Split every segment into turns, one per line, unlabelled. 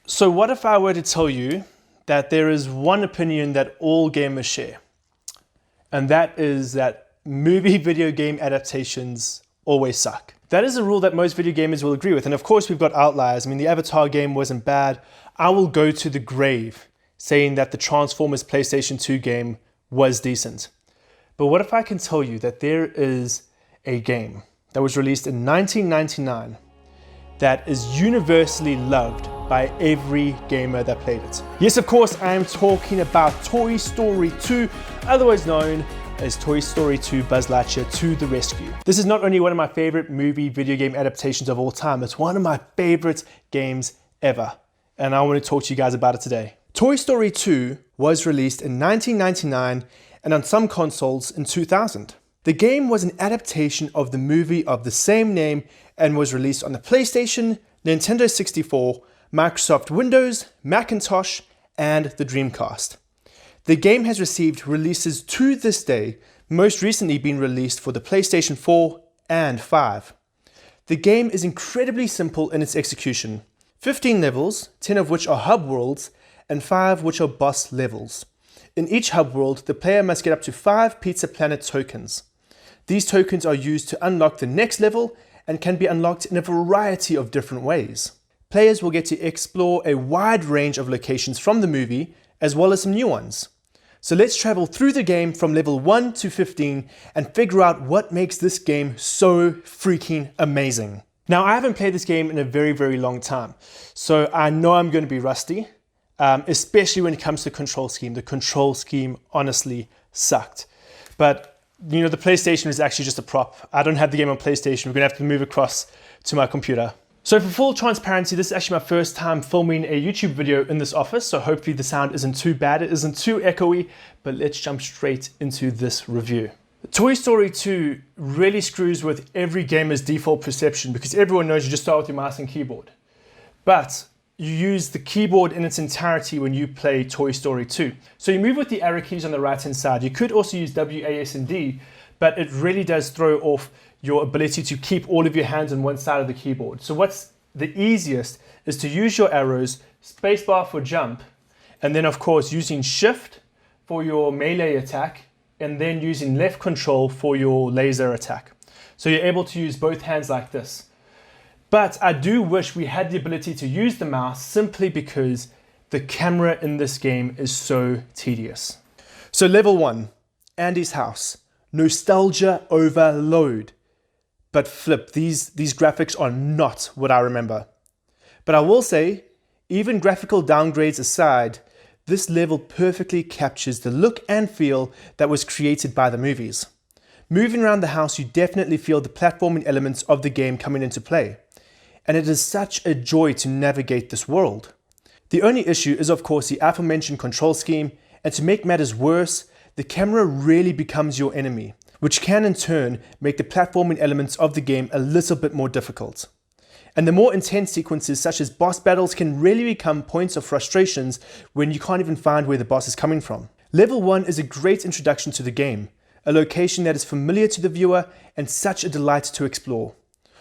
So what if I were to tell you that there is one opinion that all gamers share? And that is that movie video game adaptations always suck. That is a rule that most video gamers will agree with. And of course we've got outliers. I mean, the Avatar game wasn't bad. I will go to the grave saying that the Transformers PlayStation 2 game was decent. But what if I can tell you that there is a game that was released in 1999 that is universally loved by every gamer that played it? Yes, of course, I am talking about Toy Story 2, otherwise known as Toy Story 2 Buzz Lightyear to the Rescue. This is not only one of my favorite movie video game adaptations of all time, it's one of my favorite games ever. And I want to talk to you guys about it today. Toy Story 2 was released in 1999 and on some consoles in 2000. The game was an adaptation of the movie of the same name and was released on the PlayStation, Nintendo 64, Microsoft Windows, Macintosh, and the Dreamcast. The game has received releases to this day, most recently being released for the PlayStation 4 and 5. The game is incredibly simple in its execution. 15 levels, 10 of which are hub worlds, and 5 which are boss levels. In each hub world, the player must get up to 5 Pizza Planet tokens. These tokens are used to unlock the next level and can be unlocked in a variety of different ways. Players will get to explore a wide range of locations from the movie, as well as some new ones. So let's travel through the game from level 1 to 15 and figure out what makes this game so freaking amazing. Now, I haven't played this game in a very, very long time, so I know I'm going to be rusty, especially when it comes to control scheme. The control scheme honestly sucked. But you know, the PlayStation is actually just a prop. I don't have the game on PlayStation. We're going to have to move across to my computer. So for full transparency, this is actually my first time filming a YouTube video in this office, so hopefully the sound isn't too bad, it isn't too echoey, but let's jump straight into this review. Toy Story 2 really screws with every gamer's default perception because everyone knows you just start with your mouse and keyboard. But you use the keyboard in its entirety when you play Toy Story 2. So you move with the arrow keys on the right hand side. You could also use W, A, S, and D, but it really does throw off your ability to keep all of your hands on one side of the keyboard. So what's the easiest is to use your arrows, spacebar for jump, and then of course using shift for your melee attack, and then using left control for your laser attack. So you're able to use both hands like this. But I do wish we had the ability to use the mouse simply because the camera in this game is so tedious. So level 1, Andy's house. Nostalgia overload. But flip, these graphics are not what I remember. But I will say, even graphical downgrades aside, this level perfectly captures the look and feel that was created by the movies. Moving around the house, you definitely feel the platforming elements of the game coming into play. And it is such a joy to navigate this world. The only issue is of course the aforementioned control scheme, and to make matters worse, the camera really becomes your enemy, which can in turn make the platforming elements of the game a little bit more difficult. And the more intense sequences such as boss battles can really become points of frustrations when you can't even find where the boss is coming from. Level 1 is a great introduction to the game, a location that is familiar to the viewer and such a delight to explore.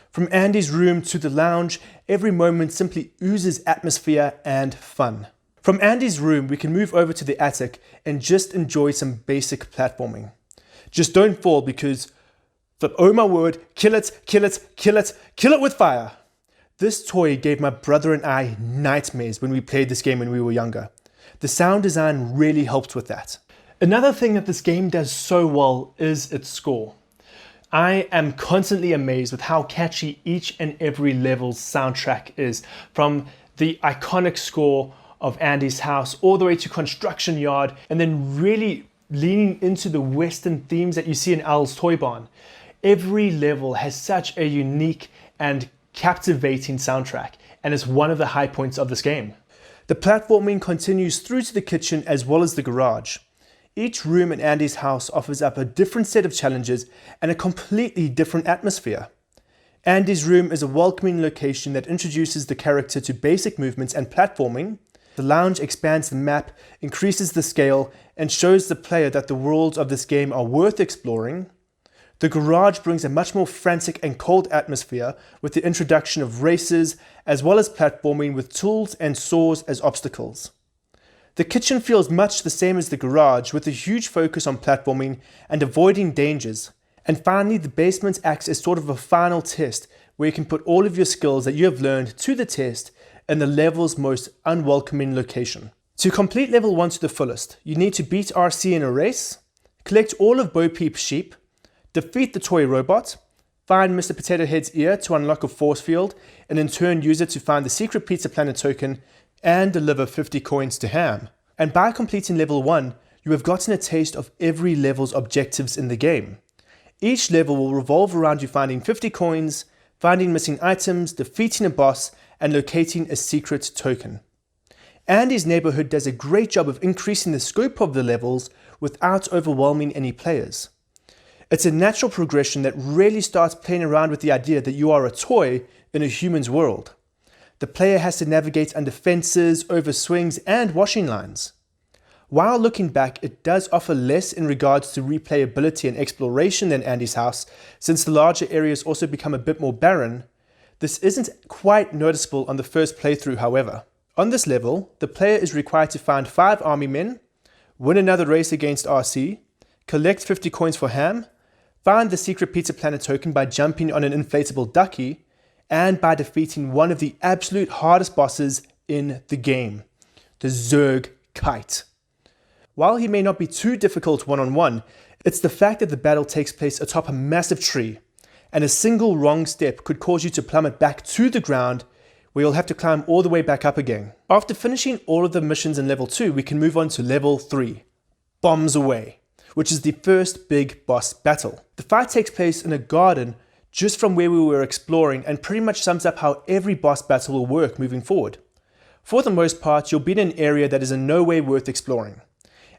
From Andy's room to the lounge, every moment simply oozes atmosphere and fun. From Andy's room, we can move over to the attic and just enjoy some basic platforming. Just don't fall because, oh my word, kill it, kill it, kill it, kill it with fire. This toy gave my brother and I nightmares when we played this game when we were younger. The sound design really helped with that. Another thing that this game does so well is its score. I am constantly amazed with how catchy each and every level's soundtrack is, from the iconic score of Andy's house all the way to Construction Yard, and then really leaning into the Western themes that you see in Al's Toy Barn. Every level has such a unique and captivating soundtrack, and is one of the high points of this game. The platforming continues through to the kitchen as well as the garage. Each room in Andy's house offers up a different set of challenges and a completely different atmosphere. Andy's room is a welcoming location that introduces the character to basic movements and platforming. The lounge expands the map, increases the scale, and shows the player that the worlds of this game are worth exploring. The garage brings a much more frantic and cold atmosphere with the introduction of races, as well as platforming with tools and saws as obstacles. The kitchen feels much the same as the garage, with a huge focus on platforming and avoiding dangers. And finally, the basement acts as sort of a final test, where you can put all of your skills that you have learned to the test in the level's most unwelcoming location. To complete level 1 to the fullest, you need to beat RC in a race, collect all of Bo Peep's sheep, defeat the toy robot, find Mr. Potato Head's ear to unlock a force field, and in turn use it to find the secret Pizza Planet token and deliver 50 coins to Hamm. And by completing level 1, you have gotten a taste of every level's objectives in the game. Each level will revolve around you finding 50 coins, finding missing items, defeating a boss, and locating a secret token. Andy's neighborhood does a great job of increasing the scope of the levels without overwhelming any players. It's a natural progression that really starts playing around with the idea that you are a toy in a human's world. The player has to navigate under fences, over swings, and washing lines. While looking back, it does offer less in regards to replayability and exploration than Andy's house, since the larger areas also become a bit more barren. This isn't quite noticeable on the first playthrough, however. On this level, the player is required to find 5 army men, win another race against RC, collect 50 coins for Hamm, find the secret Pizza Planet token by jumping on an inflatable ducky, and by defeating one of the absolute hardest bosses in the game, the Zerg kite. While he may not be too difficult one-on-one, it's the fact that the battle takes place atop a massive tree, and a single wrong step could cause you to plummet back to the ground, where you'll have to climb all the way back up again. After finishing all of the missions in level 2, we can move on to level 3, Bombs Away, which is the first big boss battle. The fight takes place in a garden just from where we were exploring, and pretty much sums up how every boss battle will work moving forward. For the most part, you'll be in an area that is in no way worth exploring,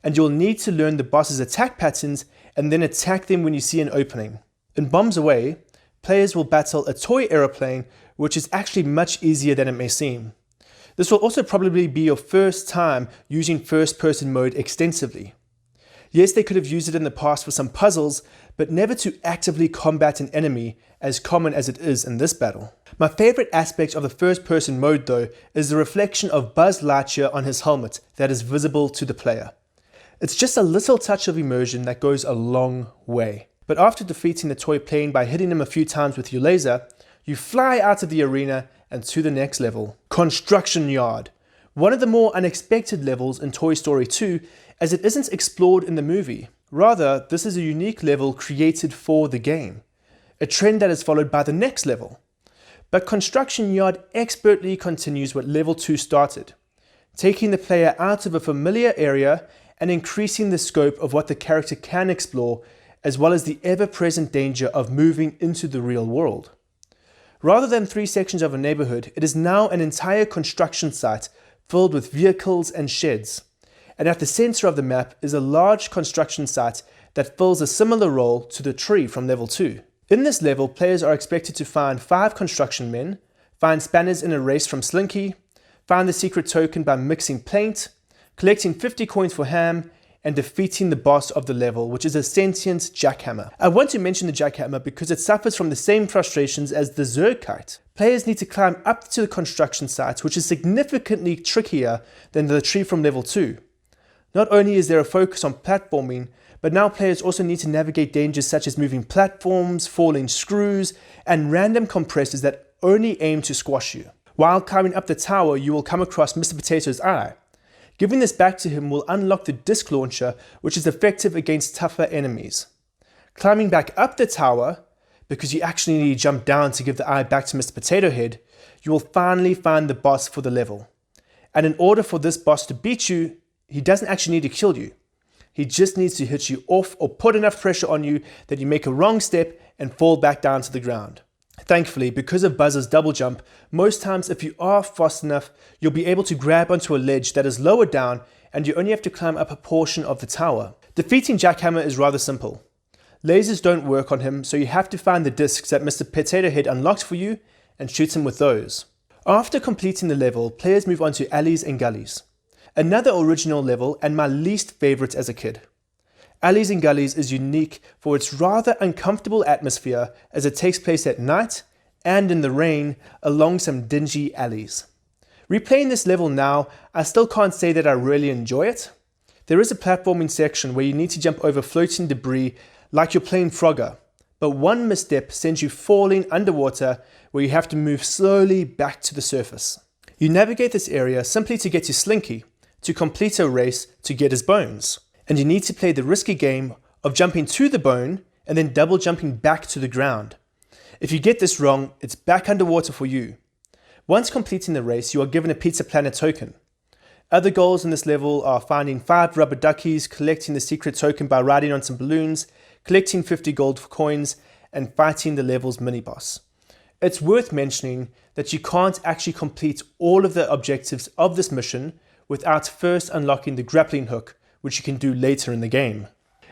and you'll need to learn the boss's attack patterns and then attack them when you see an opening. In Bombs Away, players will battle a toy aeroplane, which is actually much easier than it may seem. This will also probably be your first time using first-person mode extensively. Yes, they could have used it in the past for some puzzles, but never to actively combat an enemy, as common as it is in this battle. My favorite aspect of the first-person mode, though, is the reflection of Buzz Lightyear on his helmet that is visible to the player. It's just a little touch of immersion that goes a long way. But after defeating the toy plane by hitting him a few times with your laser, you fly out of the arena and to the next level, Construction Yard. One of the more unexpected levels in Toy Story 2, as it isn't explored in the movie. Rather, this is a unique level created for the game, a trend that is followed by the next level. But Construction Yard expertly continues what level 2 started, taking the player out of a familiar area and increasing the scope of what the character can explore, as well as the ever-present danger of moving into the real world. Rather than 3 sections of a neighborhood, it is now an entire construction site filled with vehicles and sheds. And at the center of the map is a large construction site that fills a similar role to the tree from level 2. In this level, players are expected to find 5 construction men, find spanners in a race from Slinky, find the secret token by mixing paint, collecting 50 coins for Hamm, and defeating the boss of the level, which is a sentient jackhammer. I want to mention the jackhammer because it suffers from the same frustrations as the Zerg kite. Players need to climb up to the construction site, which is significantly trickier than the tree from level 2. Not only is there a focus on platforming, but now players also need to navigate dangers such as moving platforms, falling screws, and random compressors that only aim to squash you. While climbing up the tower, you will come across Mr. Potato's eye. Giving this back to him will unlock the disc launcher, which is effective against tougher enemies. Climbing back up the tower, because you actually need to jump down to give the eye back to Mr. Potato Head, you will finally find the boss for the level. And in order for this boss to beat you, he doesn't actually need to kill you. He just needs to hit you off or put enough pressure on you that you make a wrong step and fall back down to the ground. Thankfully, because of Buzz's double jump, most times if you are fast enough, you'll be able to grab onto a ledge that is lower down and you only have to climb up a portion of the tower. Defeating Jackhammer is rather simple. Lasers don't work on him, so you have to find the discs that Mr. Potato Head unlocked for you and shoot him with those. After completing the level, players move on to alleys and gullies. Another original level and my least favourite as a kid. Alleys and Gullies is unique for its rather uncomfortable atmosphere as it takes place at night and in the rain along some dingy alleys. Replaying this level now, I still can't say that I really enjoy it. There is a platforming section where you need to jump over floating debris like you're playing Frogger, but one misstep sends you falling underwater where you have to move slowly back to the surface. You navigate this area simply to get to Slinky, to complete a race to get his bones. And you need to play the risky game of jumping to the bone and then double jumping back to the ground. If you get this wrong, it's back underwater for you. Once completing the race, you are given a Pizza Planet token. Other goals in this level are finding 5 rubber duckies, collecting the secret token by riding on some balloons, collecting 50 gold coins, and fighting the level's mini-boss. It's worth mentioning that you can't actually complete all of the objectives of this mission without first unlocking the grappling hook, which you can do later in the game.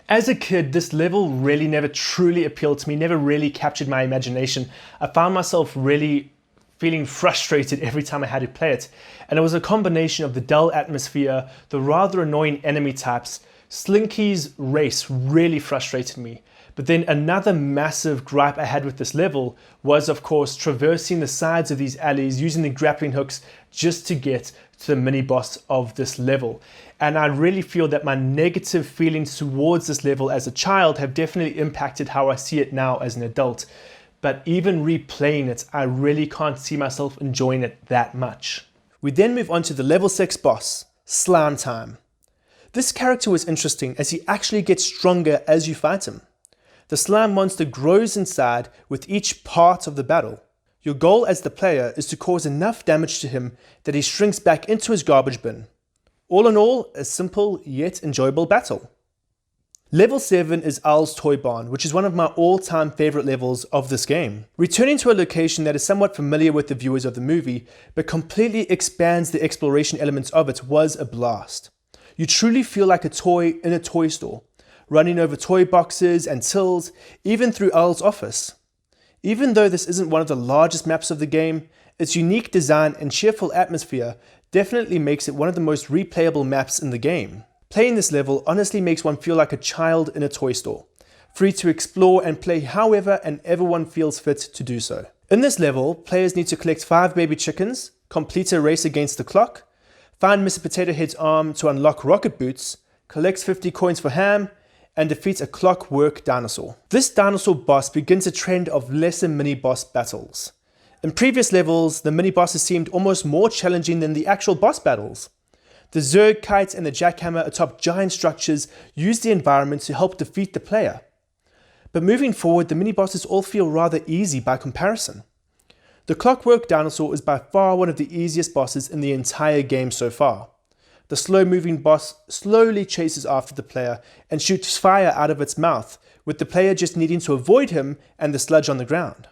As a kid, this level really never truly appealed to me, never really captured my imagination. I found myself really feeling frustrated every time I had to play it. And it was a combination of the dull atmosphere, the rather annoying enemy types. Slinky's race really frustrated me. But then another massive gripe I had with this level was, of course, traversing the sides of these alleys using the grappling hooks just to get to the mini-boss of this level. And I really feel that my negative feelings towards this level as a child have definitely impacted how I see it now as an adult. But even replaying it, I really can't see myself enjoying it that much. We then move on to the level 6 boss, Slime Time. This character was interesting as he actually gets stronger as you fight him. The slime monster grows inside with each part of the battle. Your goal as the player is to cause enough damage to him that he shrinks back into his garbage bin. All in all, a simple yet enjoyable battle. Level 7 is Owl's Toy Barn, which is one of my all-time favourite levels of this game. Returning to a location that is somewhat familiar with the viewers of the movie, but completely expands the exploration elements of it was a blast. You truly feel like a toy in a toy store, running over toy boxes and tills, even through Owl's office. Even though this isn't one of the largest maps of the game, its unique design and cheerful atmosphere definitely makes it one of the most replayable maps in the game. Playing this level honestly makes one feel like a child in a toy store, free to explore and play however and ever one feels fit to do so. In this level, players need to collect 5 baby chickens, complete a race against the clock, find Mr. Potato Head's arm to unlock rocket boots, collect 50 coins for Hamm, and defeats a clockwork dinosaur. This dinosaur boss begins a trend of lesser mini-boss battles. In previous levels, the mini-bosses seemed almost more challenging than the actual boss battles. The Zerg kites and the jackhammer atop giant structures use the environment to help defeat the player. But moving forward, the mini-bosses all feel rather easy by comparison. The clockwork dinosaur is by far one of the easiest bosses in the entire game so far. The slow-moving boss slowly chases after the player and shoots fire out of its mouth, with the player just needing to avoid him and the sludge on the ground.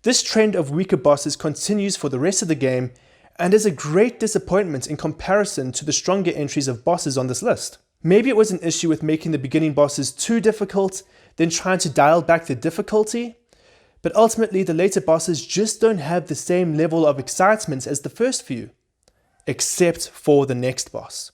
This trend of weaker bosses continues for the rest of the game and is a great disappointment in comparison to the stronger entries of bosses on this list. Maybe it was an issue with making the beginning bosses too difficult, then trying to dial back the difficulty, but ultimately the later bosses just don't have the same level of excitement as the first few. Except for the next boss.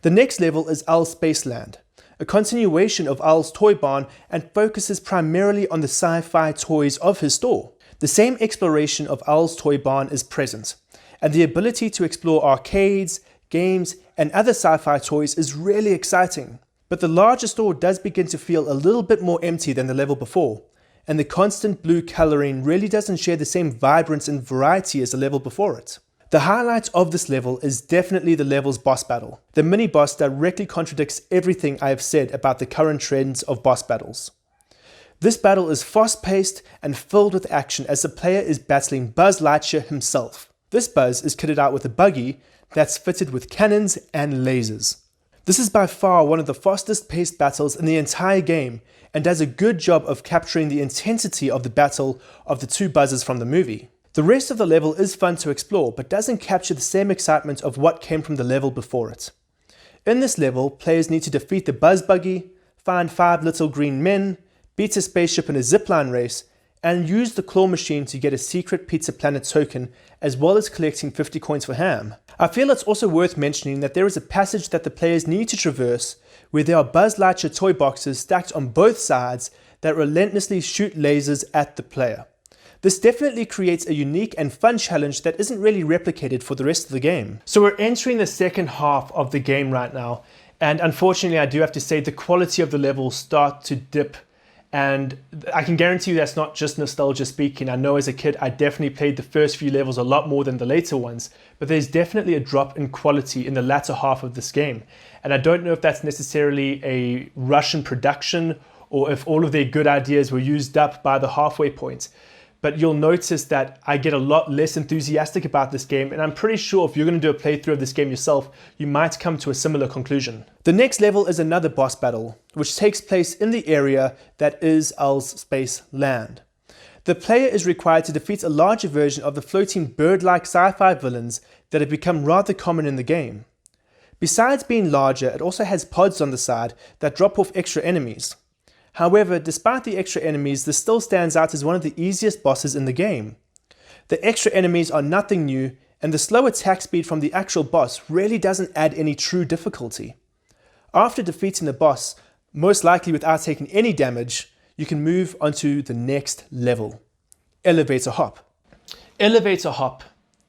The next level is Owl's Spaceland, a continuation of Owl's Toy Barn and focuses primarily on the sci-fi toys of his store. The same exploration of Owl's Toy Barn is present, and the ability to explore arcades, games, and other sci-fi toys is really exciting. But the larger store does begin to feel a little bit more empty than the level before, and the constant blue coloring really doesn't share the same vibrance and variety as the level before it. The highlight of this level is definitely the level's boss battle. The mini-boss directly contradicts everything I have said about the current trends of boss battles. This battle is fast-paced and filled with action as the player is battling Buzz Lightyear himself. This Buzz is kitted out with a buggy that's fitted with cannons and lasers. This is by far one of the fastest paced battles in the entire game and does a good job of capturing the intensity of the battle of the 2 Buzzes from the movie. The rest of the level is fun to explore, but doesn't capture the same excitement of what came from the level before it. In this level, players need to defeat the Buzz Buggy, find 5 little green men, beat a spaceship in a zipline race, and use the claw machine to get a secret Pizza Planet token, as well as collecting 50 coins for Hamm. I feel it's also worth mentioning that there is a passage that the players need to traverse where there are Buzz Lightyear toy boxes stacked on both sides that relentlessly shoot lasers at the player. This definitely creates a unique and fun challenge that isn't really replicated for the rest of the game. So we're entering the second half of the game right now, and unfortunately I do have to say the quality of the levels start to dip, and I can guarantee you that's not just nostalgia speaking. I know as a kid I definitely played the first few levels a lot more than the later ones, but there's definitely a drop in quality in the latter half of this game, and I don't know if that's necessarily a Russian production or if all of their good ideas were used up by the halfway point. But you'll notice that I get a lot less enthusiastic about this game, and I'm pretty sure if you're going to do a playthrough of this game yourself, you might come to a similar conclusion. The next level is another boss battle, which takes place in the area that is Al's space land. The player is required to defeat a larger version of the floating bird-like sci-fi villains that have become rather common in the game. Besides being larger, it also has pods on the side that drop off extra enemies. However, despite the extra enemies, this still stands out as one of the easiest bosses in the game. The extra enemies are nothing new, and the slow attack speed from the actual boss really doesn't add any true difficulty. After defeating the boss, most likely without taking any damage, you can move onto the next level. Elevator Hop. Elevator Hop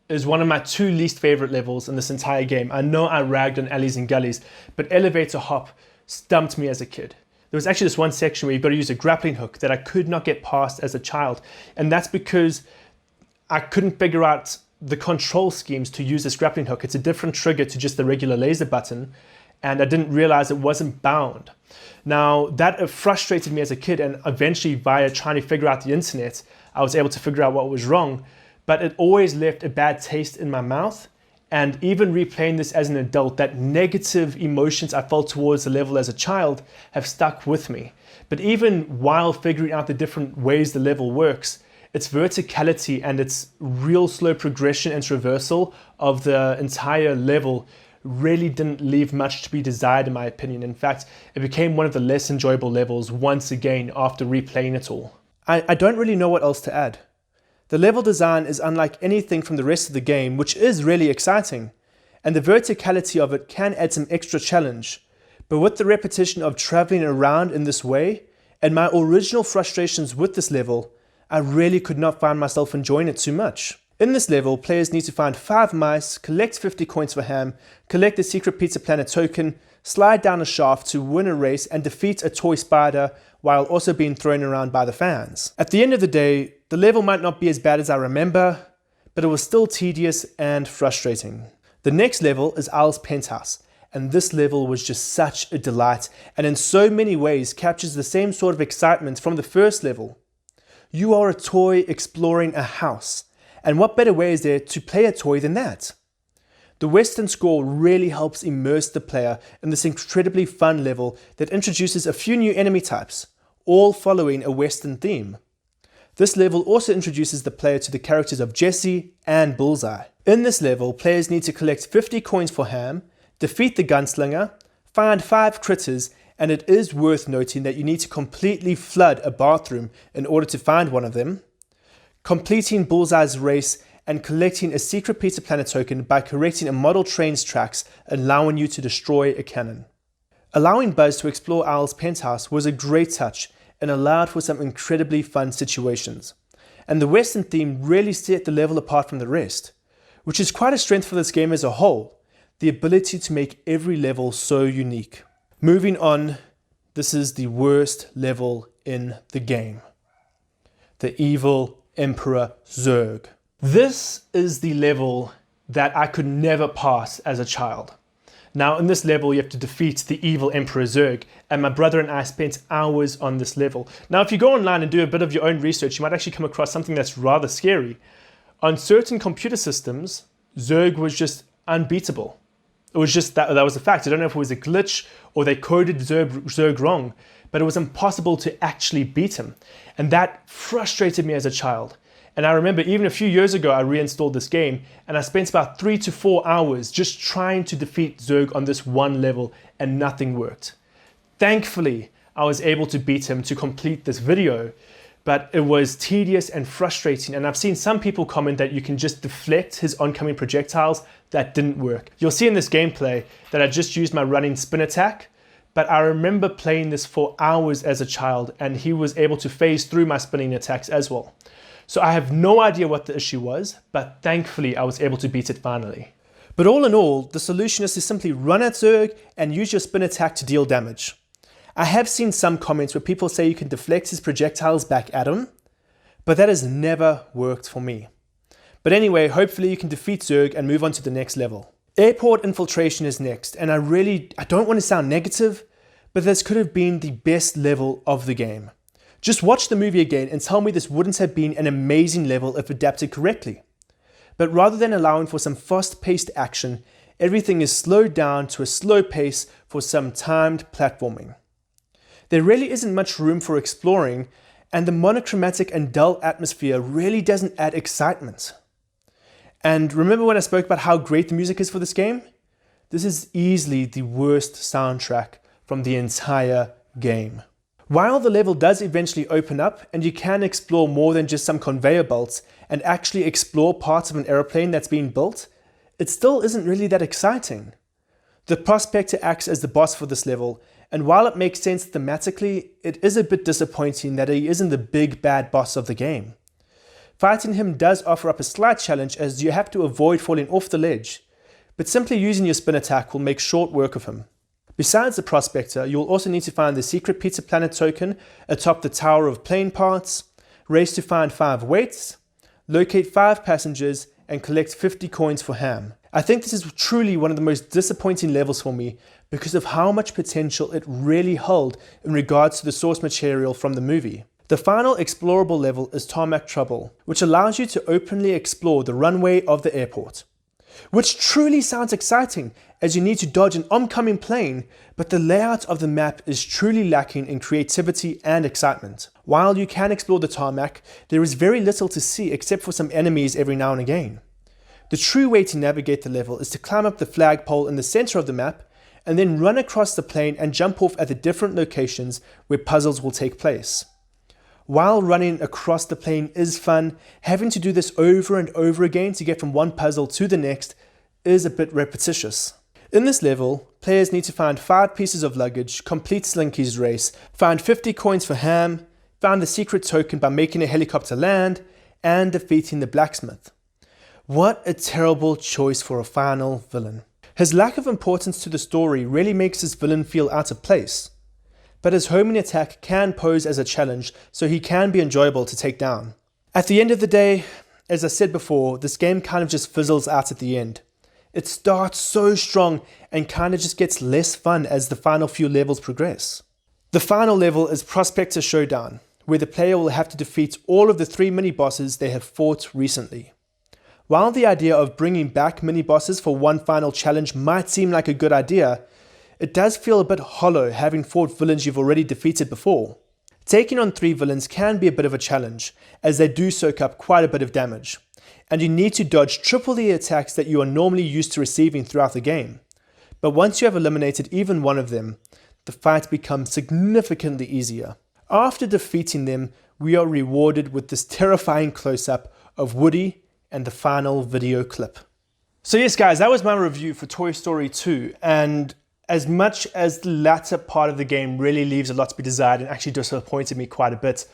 is one of my two least favorite levels in this entire game. I know I ragged on alleys and gullies, but Elevator Hop stumped me as a kid. There was actually this one section where you've got to use a grappling hook that I could not get past as a child. And that's because I couldn't figure out the control schemes to use this grappling hook. It's a different trigger to just the regular laser button. And I didn't realize it wasn't bound. Now that frustrated me as a kid, and eventually via trying to figure out the internet, I was able to figure out what was wrong. But it always left a bad taste in my mouth. And even replaying this as an adult, that negative emotions I felt towards the level as a child have stuck with me. But even while figuring out the different ways the level works, its verticality and its real slow progression and traversal of the entire level really didn't leave much to be desired in my opinion. In fact, it became one of the less enjoyable levels once again after replaying it all. I don't really know what else to add. The level design is unlike anything from the rest of the game, which is really exciting, and the verticality of it can add some extra challenge. But with the repetition of traveling around in this way, and my original frustrations with this level, I really could not find myself enjoying it too much. In this level, players need to find 5 mice, collect 50 coins for Hamm, collect the secret Pizza Planet token, slide down a shaft to win a race and defeat a toy spider while also being thrown around by the fans. At the end of the day, the level might not be as bad as I remember, but it was still tedious and frustrating. The next level is Al's penthouse, and this level was just such a delight and in so many ways captures the same sort of excitement from the first level. You are a toy exploring a house, and what better way is there to play a toy than that? The Western score really helps immerse the player in this incredibly fun level that introduces a few new enemy types, all following a Western theme. This level also introduces the player to the characters of Jesse and Bullseye. In this level, players need to collect 50 coins for Hamm, defeat the gunslinger, find 5 critters, and it is worth noting that you need to completely flood a bathroom in order to find one of them, completing Bullseye's race, and collecting a secret Pizza Planet token by correcting a model train's tracks, allowing you to destroy a cannon. Allowing Buzz to explore Al's penthouse was a great touch and allowed for some incredibly fun situations. And the Western theme really set the level apart from the rest, which is quite a strength for this game as a whole, the ability to make every level so unique. Moving on, this is the worst level in the game. The evil Emperor Zerg. This is the level that I could never pass as a child. Now in this level you have to defeat the evil Emperor Zerg, and my brother and I spent hours on this level. Now if you go online and do a bit of your own research, you might actually come across something that's rather scary. On certain computer systems, Zerg was just unbeatable. It was just that was a fact. I don't know if it was a glitch or they coded Zerg wrong, but it was impossible to actually beat him. And that frustrated me as a child. And I remember even a few years ago, I reinstalled this game and I spent about 3 to 4 hours just trying to defeat Zerg on this one level and nothing worked. Thankfully, I was able to beat him to complete this video, but it was tedious and frustrating. And I've seen some people comment that you can just deflect his oncoming projectiles that didn't work. You'll see in this gameplay that I just used my running spin attack, but I remember playing this for hours as a child, and he was able to phase through my spinning attacks as well. So I have no idea what the issue was, but thankfully I was able to beat it finally. But all in all, the solution is to simply run at Zerg and use your spin attack to deal damage. I have seen some comments where people say you can deflect his projectiles back at him, but that has never worked for me. But anyway, hopefully you can defeat Zerg and move on to the next level. Airport infiltration is next, and I don't want to sound negative, but this could have been the best level of the game. Just watch the movie again and tell me this wouldn't have been an amazing level if adapted correctly. But rather than allowing for some fast-paced action, everything is slowed down to a slow pace for some timed platforming. There really isn't much room for exploring, and the monochromatic and dull atmosphere really doesn't add excitement. And remember when I spoke about how great the music is for this game? This is easily the worst soundtrack from the entire game. While the level does eventually open up and you can explore more than just some conveyor belts and actually explore parts of an aeroplane that's being built, it still isn't really that exciting. The Prospector acts as the boss for this level, and while it makes sense thematically, it is a bit disappointing that he isn't the big bad boss of the game. Fighting him does offer up a slight challenge as you have to avoid falling off the ledge, but simply using your spin attack will make short work of him. Besides the Prospector, you'll also need to find the secret Pizza Planet token atop the Tower of Plane Parts, race to find 5 weights, locate 5 passengers, and collect 50 coins for Hamm. I think this is truly one of the most disappointing levels for me because of how much potential it really held in regards to the source material from the movie. The final explorable level is Tarmac Trouble, which allows you to openly explore the runway of the airport. Which truly sounds exciting as you need to dodge an oncoming plane, but the layout of the map is truly lacking in creativity and excitement. While you can explore the tarmac, there is very little to see except for some enemies every now and again. The true way to navigate the level is to climb up the flagpole in the center of the map and then run across the plane and jump off at the different locations where puzzles will take place. While running across the plane is fun, having to do this over and over again to get from one puzzle to the next is a bit repetitious. In this level, players need to find 5 pieces of luggage, complete Slinky's race, find 50 coins for Hamm, find the secret token by making a helicopter land, and defeating the blacksmith. What a terrible choice for a final villain. His lack of importance to the story really makes his villain feel out of place. But his homing attack can pose as a challenge, so he can be enjoyable to take down. At the end of the day, as I said before, this game kind of just fizzles out at the end. It starts so strong and kind of just gets less fun as the final few levels progress. The final level is Prospector Showdown, where the player will have to defeat all of the 3 mini-bosses they have fought recently. While the idea of bringing back mini-bosses for one final challenge might seem like a good idea, it does feel a bit hollow having fought villains you've already defeated before. Taking on 3 villains can be a bit of a challenge, as they do soak up quite a bit of damage, and you need to dodge triple the attacks that you are normally used to receiving throughout the game. But once you have eliminated even one of them, the fight becomes significantly easier. After defeating them, we are rewarded with this terrifying close-up of Woody and the final video clip. So yes guys, that was my review for Toy Story 2, and as much as the latter part of the game really leaves a lot to be desired and actually disappointed me quite a bit,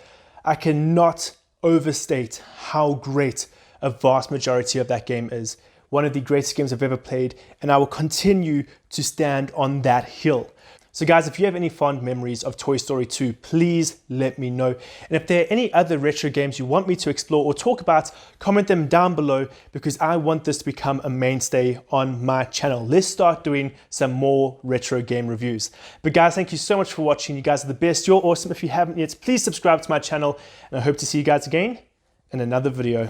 I cannot overstate how great a vast majority of that game is. One of the greatest games I've ever played, and I will continue to stand on that hill. So guys, if you have any fond memories of Toy Story 2, please let me know. And if there are any other retro games you want me to explore or talk about, comment them down below because I want this to become a mainstay on my channel. Let's start doing some more retro game reviews. But guys, thank you so much for watching. You guys are the best. You're awesome. If you haven't yet, please subscribe to my channel, and I hope to see you guys again in another video.